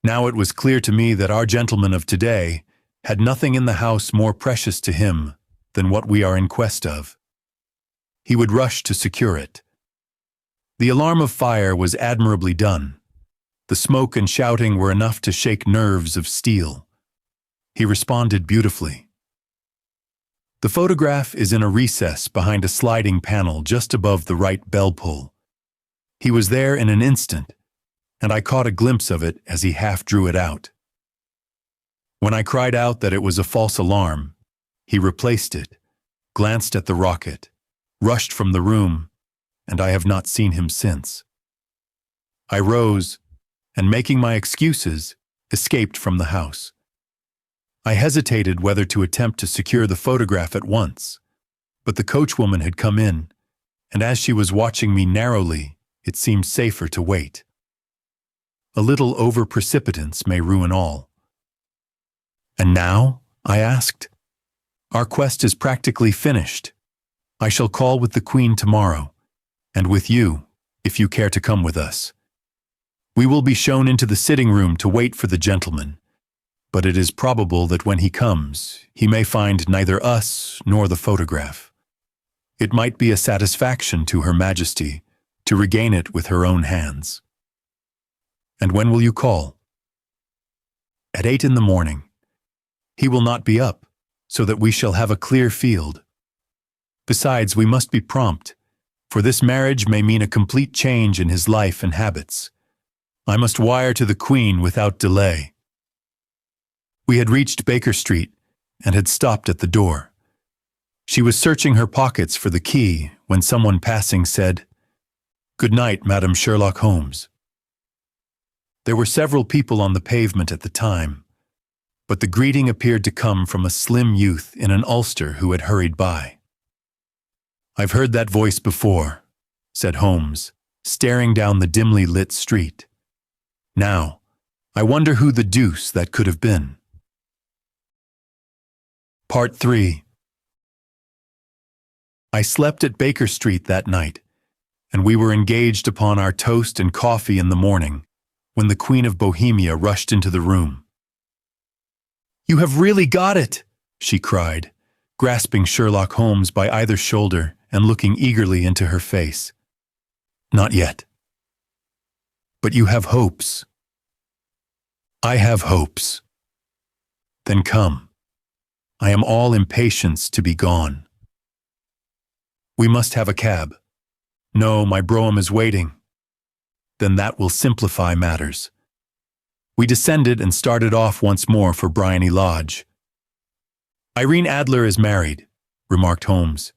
Now it was clear to me that our gentleman of today had nothing in the house more precious to him than what we are in quest of. He would rush to secure it. The alarm of fire was admirably done. The smoke and shouting were enough to shake nerves of steel. He responded beautifully. The photograph is in a recess behind a sliding panel just above the right bell pull. He was there in an instant, and I caught a glimpse of it as he half drew it out. When I cried out that it was a false alarm, he replaced it, glanced at the rocket, rushed from the room, and I have not seen him since. I rose, and making my excuses, escaped from the house. I hesitated whether to attempt to secure the photograph at once, but the coachwoman had come in, and as she was watching me narrowly, it seemed safer to wait. A little over-precipitance may ruin all. "And now?" I asked. "Our quest is practically finished. I shall call with the Queen tomorrow, and with you, if you care to come with us. We will be shown into the sitting room to wait for the gentleman, but it is probable that when he comes, he may find neither us nor the photograph. It might be a satisfaction to Her Majesty to regain it with her own hands." "And when will you call?" "At 8 in the morning. He will not be up, so that we shall have a clear field. Besides, we must be prompt, for this marriage may mean a complete change in his life and habits. I must wire to the Queen without delay." We had reached Baker Street and had stopped at the door. She was searching her pockets for the key when someone passing said, "Good night, Madam Sherlock Holmes." There were several people on the pavement at the time, but the greeting appeared to come from a slim youth in an ulster who had hurried by. "I've heard that voice before," said Holmes, staring down the dimly lit street. "Now, I wonder who the deuce that could have been." Part 3. I slept at Baker Street that night, and we were engaged upon our toast and coffee in the morning, when the Queen of Bohemia rushed into the room. "You have really got it!" she cried, grasping Sherlock Holmes by either shoulder and looking eagerly into her face. "Not yet." "But you have hopes." "I have hopes." "Then come. I am all impatience to be gone." "We must have a cab." "No, my brougham is waiting." "Then that will simplify matters." We descended and started off once more for Briony Lodge. "Irene Adler is married," remarked Holmes.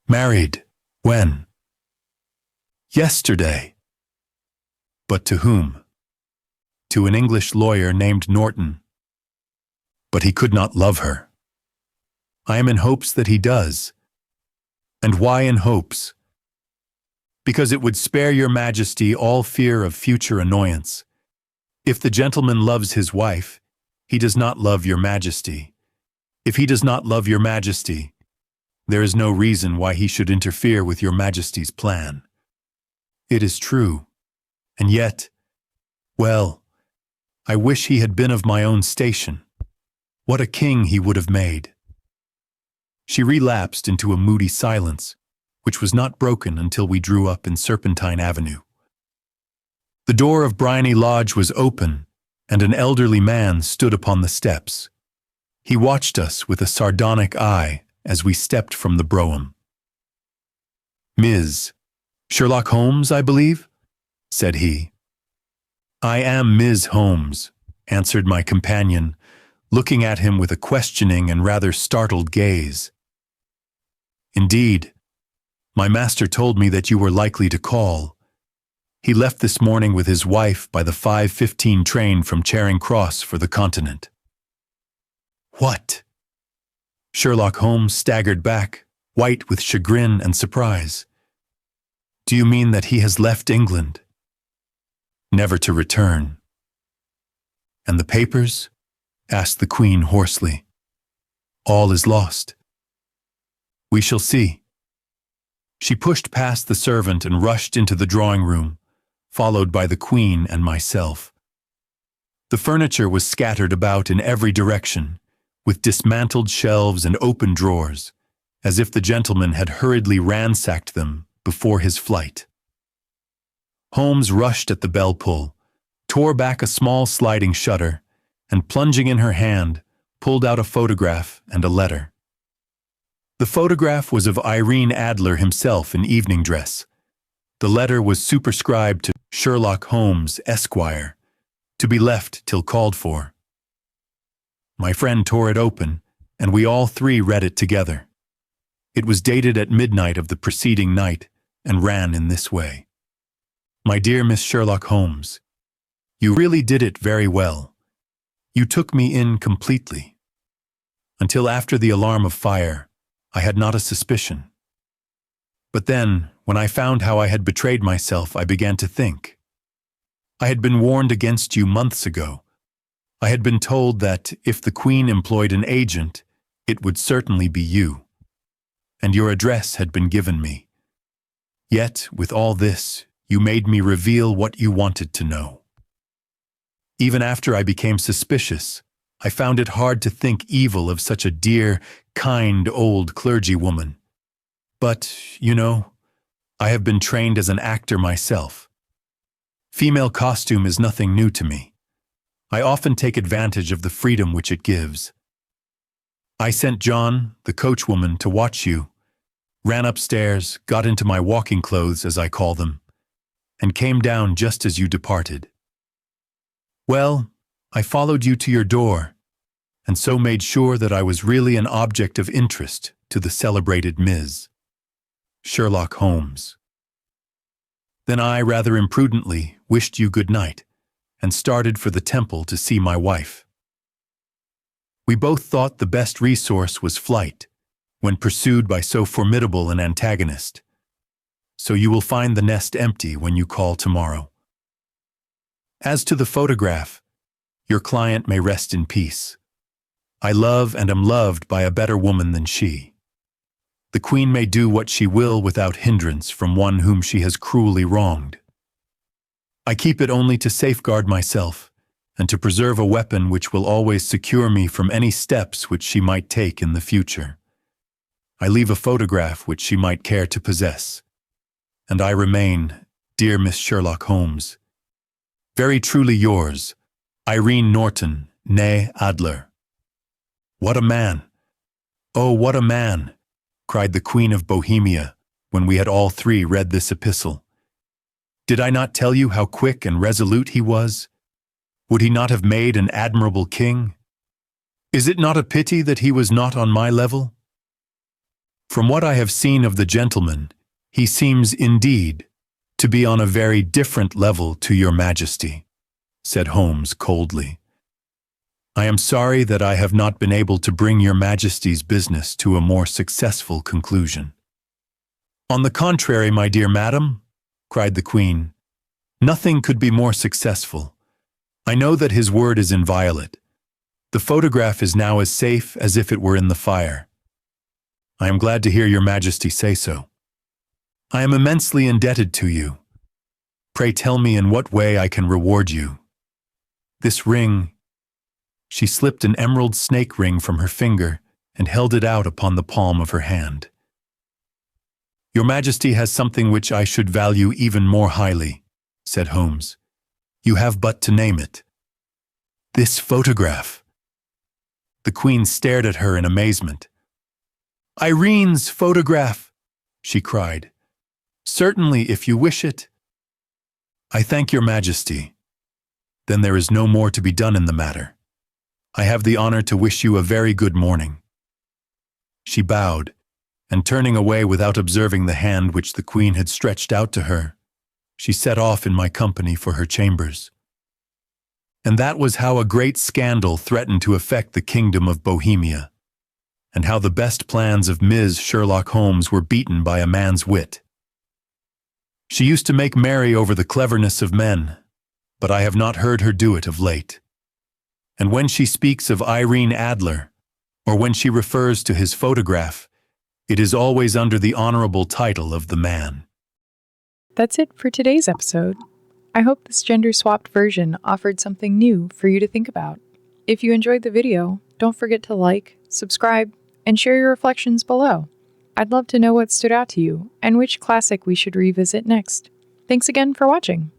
"Married? When?" "Yesterday." "But to whom?" "To an English lawyer named Norton." "But he could not love her." "I am in hopes that he does." "And why in hopes?" "Because it would spare your Majesty all fear of future annoyance. If the gentleman loves his wife, he does not love your Majesty. If he does not love your Majesty, there is no reason why he should interfere with your Majesty's plan." "It is true. And yet, well, I wish he had been of my own station. What a king he would have made." She relapsed into a moody silence, which was not broken until we drew up in Serpentine Avenue. The door of Briony Lodge was open, and an elderly man stood upon the steps. He watched us with a sardonic eye as we stepped from the brougham. "Ms. Sherlock Holmes, I believe?" said he. "I am Ms. Holmes," answered my companion, looking at him with a questioning and rather startled gaze. "Indeed. My master told me that you were likely to call. He left this morning with his wife by the 5:15 train from Charing Cross for the Continent." "What?" Sherlock Holmes staggered back, white with chagrin and surprise. "Do you mean that he has left England?" "Never to return." "And the papers?" asked the Queen hoarsely. "All is lost." "We shall see." She pushed past the servant and rushed into the drawing-room, followed by the Queen and myself. The furniture was scattered about in every direction, with dismantled shelves and open drawers, as if the gentleman had hurriedly ransacked them before his flight. Holmes rushed at the bell-pull, tore back a small sliding shutter, and plunging in her hand, pulled out a photograph and a letter. The photograph was of Irene Adler himself in evening dress. The letter was superscribed to Sherlock Holmes, Esquire, to be left till called for. My friend tore it open, and we all three read it together. It was dated at midnight of the preceding night, and ran in this way. "My dear Miss Sherlock Holmes, You really did it very well. You took me in completely. Until after the alarm of fire, I had not a suspicion. But then, when I found how I had betrayed myself, I began to think. I had been warned against you months ago. I had been told that if the Queen employed an agent, it would certainly be you. And your address had been given me. Yet, with all this, you made me reveal what you wanted to know. Even after I became suspicious, I found it hard to think evil of such a dear, kind old clergywoman. But, you know, I have been trained as an actor myself. Female costume is nothing new to me. I often take advantage of the freedom which it gives. I sent John, the coachwoman, to watch you, ran upstairs, got into my walking clothes, as I call them, and came down just as you departed. Well, I followed you to your door, and so made sure that I was really an object of interest to the celebrated Ms. Sherlock Holmes. Then I, rather imprudently, wished you good night, and started for the temple to see my wife. We both thought the best resource was flight, when pursued by so formidable an antagonist. So you will find the nest empty when you call tomorrow. As to the photograph, your client may rest in peace. I love and am loved by a better woman than she. The Queen may do what she will without hindrance from one whom she has cruelly wronged. I keep it only to safeguard myself, and to preserve a weapon which will always secure me from any steps which she might take in the future. I leave a photograph which she might care to possess, and I remain, dear Miss Sherlock Holmes, very truly yours, Irene Norton, née Adler. What a man! Oh, what a man! Cried the Queen of Bohemia, when we had all three read this epistle. Did I not tell you how quick and resolute he was? Would he not have made an admirable king? Is it not a pity that he was not on my level? From what I have seen of the gentleman, he seems, indeed, to be on a very different level to your Majesty, said Holmes coldly. I am sorry that I have not been able to bring your Majesty's business to a more successful conclusion. On the contrary, my dear madam, cried the Queen, nothing could be more successful. I know that his word is inviolate. The photograph is now as safe as if it were in the fire. I am glad to hear your Majesty say so. I am immensely indebted to you. Pray tell me in what way I can reward you. This ring— She slipped an emerald snake ring from her finger and held it out upon the palm of her hand. Your Majesty has something which I should value even more highly, said Holmes. You have but to name it. This photograph. The Queen stared at her in amazement. Irene's photograph, she cried. Certainly, if you wish it. I thank your Majesty. Then there is no more to be done in the matter. I have the honor to wish you a very good morning. She bowed, and turning away without observing the hand which the Queen had stretched out to her, she set off in my company for her chambers. And that was how a great scandal threatened to affect the kingdom of Bohemia, and how the best plans of Ms. Sherlock Holmes were beaten by a man's wit. She used to make merry over the cleverness of men, but I have not heard her do it of late. And when she speaks of Irene Adler, or when she refers to his photograph, it is always under the honorable title of the man. That's it for today's episode. I hope this gender-swapped version offered something new for you to think about. If you enjoyed the video, don't forget to like, subscribe, and share your reflections below. I'd love to know what stood out to you and which classic we should revisit next. Thanks again for watching.